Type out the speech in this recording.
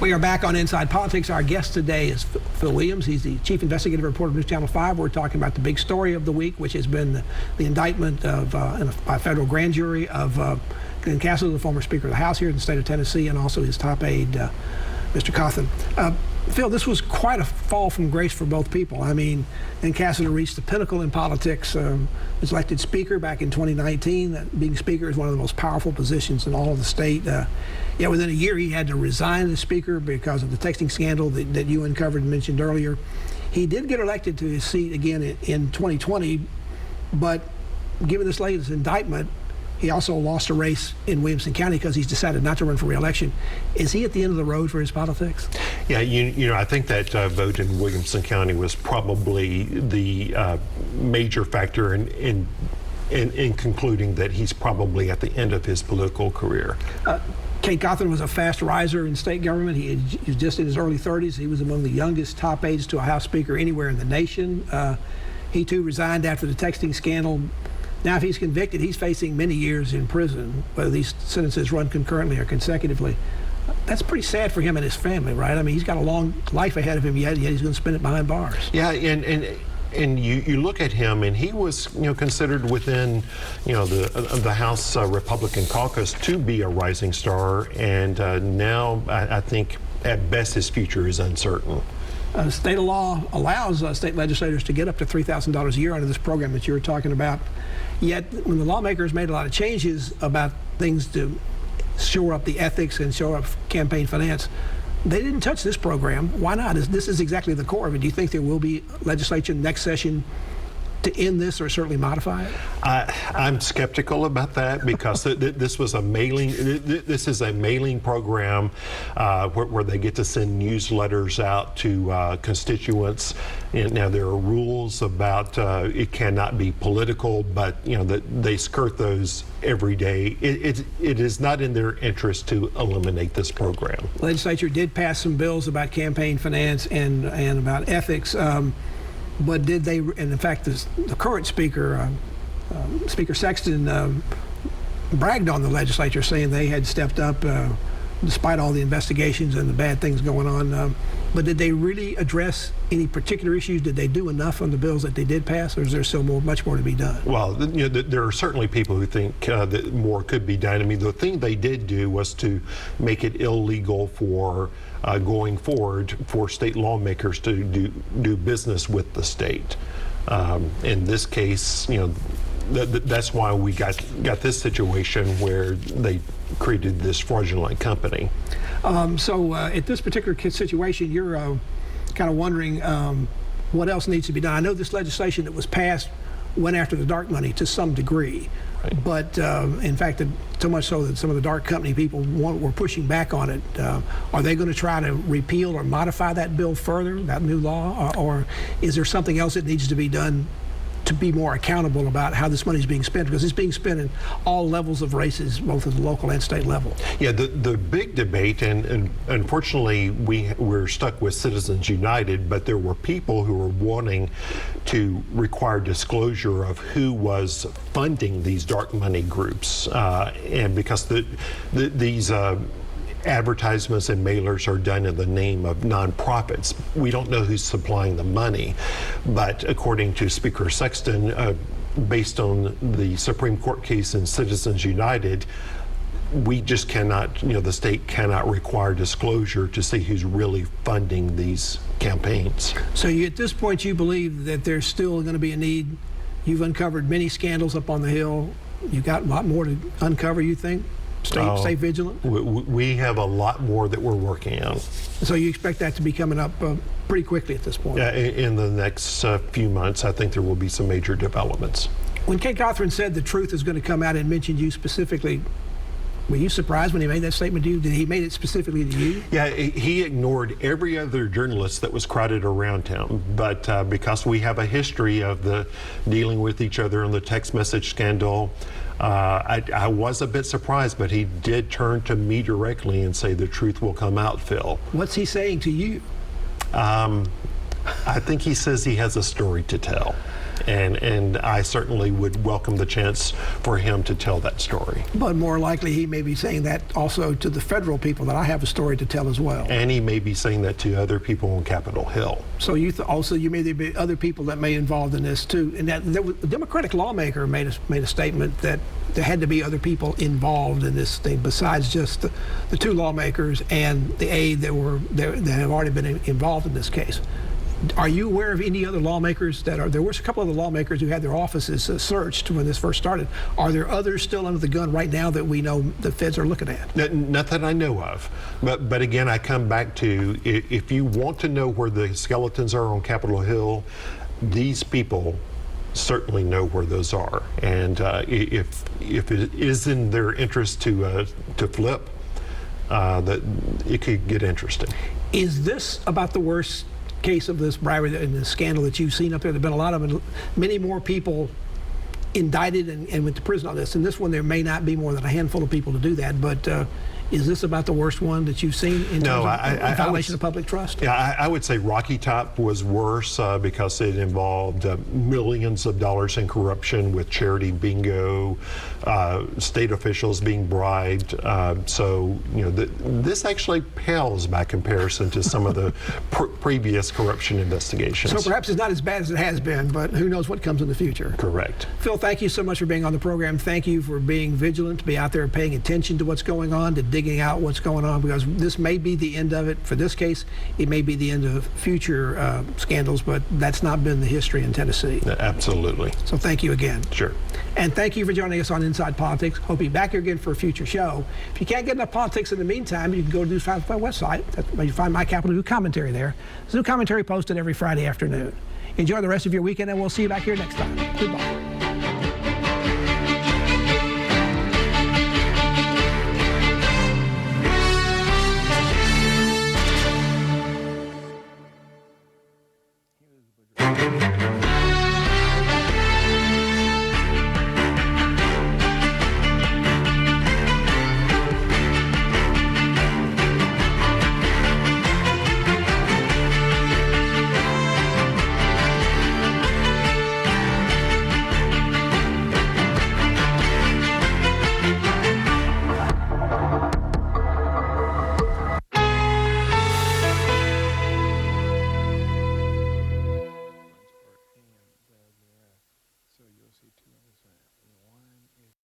We are back on Inside Politics. Our guest today is Phil Williams. He's the chief investigative reporter of News Channel 5. We're talking about the big story of the week, which has been the indictment of by a federal grand jury of Glen Casada, the former Speaker of the House here in the state of Tennessee, and also his top aide, Mr. Cothren. Phil, this was quite a fall from grace for both people. I mean, Glen Casada reached the pinnacle in politics. Was elected Speaker back in 2019. That being Speaker is one of the most powerful positions in all of the state. Yet within a year, he had to resign as Speaker because of the texting scandal that you uncovered and mentioned earlier. He did get elected to his seat again in 2020, but given this latest indictment, he also lost a race in Williamson County because he's decided not to run for re-election. Is he at the end of the road for his politics? Yeah, you know, I think that vote in Williamson County was probably the major factor in concluding that he's probably at the end of his political career. Cade Cothren was a fast riser in state government. He was just in his early 30s. He was among the youngest top aides to a House Speaker anywhere in the nation. He too resigned after the texting scandal. Now, if he's convicted, he's facing many years in prison, whether these sentences run concurrently or consecutively. That's pretty sad for him and his family, right? I mean, he's got a long life ahead of him, yet he's going to spend it behind bars. Yeah, and you look at him, and he was, considered within, the House Republican caucus to be a rising star, and now I think at best his future is uncertain. State law allows state legislators to get up to $3,000 a year under this program that you were talking about. Yet, when the lawmakers made a lot of changes about things to shore up the ethics and shore up campaign finance, they didn't touch this program. Why not? This is exactly the core of it. Do you think there will be legislation next session to end this or certainly modify it? I'm skeptical about that because this is a mailing program where they get to send newsletters out to constituents. Now there are rules about it cannot be political, but that they skirt those every day. It is not in their interest to eliminate this program. The legislature did pass some bills about campaign finance and about ethics. But did they, and in fact, the current Speaker, Speaker Sexton, bragged on the legislature, saying they had stepped up despite all the investigations and the bad things going on. But did they really address any particular issues? Did they do enough on the bills that they did pass, or is there still much more to be done? Well, there are certainly people who think that more could be done. I mean, the thing they did do was to make it illegal for going forward for state lawmakers to do business with the state. In this case, that's why we got this situation where they created this fraudulent company. So at this particular situation, you're kind of wondering what else needs to be done. I know this legislation that was passed went after the dark money to some degree. Right. But in fact, so much so that some of the dark company people were pushing back on it. Are they going to try to repeal or modify that bill further, that new law, or is there something else that needs to be done to be more accountable about how this money is being spent? Because it's being spent in all levels of races, both at the local and state level. Yeah, the big debate, and unfortunately we're stuck with Citizens United, but there were people who were wanting to require disclosure of who was funding these dark money groups, and because these advertisements and mailers are done in the name of nonprofits. We don't know who's supplying the money, but according to Speaker Sexton, based on the Supreme Court case in Citizens United, we just cannot, the state cannot require disclosure to see who's really funding these campaigns. So at this point, you believe that there's still going to be a need? You've uncovered many scandals up on the Hill. You've got a lot more to uncover, you think? Stay vigilant? We have a lot more that we're working on. So you expect that to be coming up pretty quickly at this point? Yeah, in the next few months, I think there will be some major developments. When Cade Cothren said the truth is going to come out and mentioned you specifically, were you surprised when he made that statement to you? Did he make it specifically to you? Yeah, he ignored every other journalist that was crowded around him. But because we have a history of dealing with each other on the text message scandal, I was a bit surprised, but he did turn to me directly and say the truth will come out, Phil. What's he saying to you? I think he says he has a story to tell. And I certainly would welcome the chance for him to tell that story. But more likely, he may be saying that also to the federal people, that I have a story to tell as well. And he may be saying that to other people on Capitol Hill. So you may be other people that may be involved in this too. And that the Democratic lawmaker made a statement that there had to be other people involved in this thing besides just the two lawmakers and the aide that have already been involved in this case. Are you aware of any other lawmakers there was a couple of the lawmakers who had their offices searched when this first started. Are there others still under the gun right now that we know the feds are looking at? Not that I know of. But again, I come back to, if you want to know where the skeletons are on Capitol Hill, these people certainly know where those are. And if it is in their interest to flip, that it could get interesting. Is this about the worst case of this bribery and the scandal that you've seen up there? There have been many more people indicted and went to prison on this. And this one, there may not be more than a handful of people to do that, but is this about the worst one that you've seen in terms of violation of public trust? Yeah, I would say Rocky Top was worse because it involved millions of dollars in corruption with charity bingo, state officials being bribed. So, this actually pales by comparison to some of the previous corruption investigations. So perhaps it's not as bad as it has been, but who knows what comes in the future. Correct. Phil, thank you so much for being on the program. Thank you for being vigilant, to be out there paying attention to what's going on, to digging out what's going on, because this may be the end of it. For this case, it may be the end of future scandals, but that's not been the history in Tennessee. Absolutely. So thank you again. Sure. And thank you for joining us on Inside Politics. Hope you're back here again for a future show. If you can't get enough politics in the meantime, you can go to News 555 website. That's where you find my Capitol News commentary there. There's new commentary posted every Friday afternoon. Enjoy the rest of your weekend, and we'll see you back here next time. Goodbye.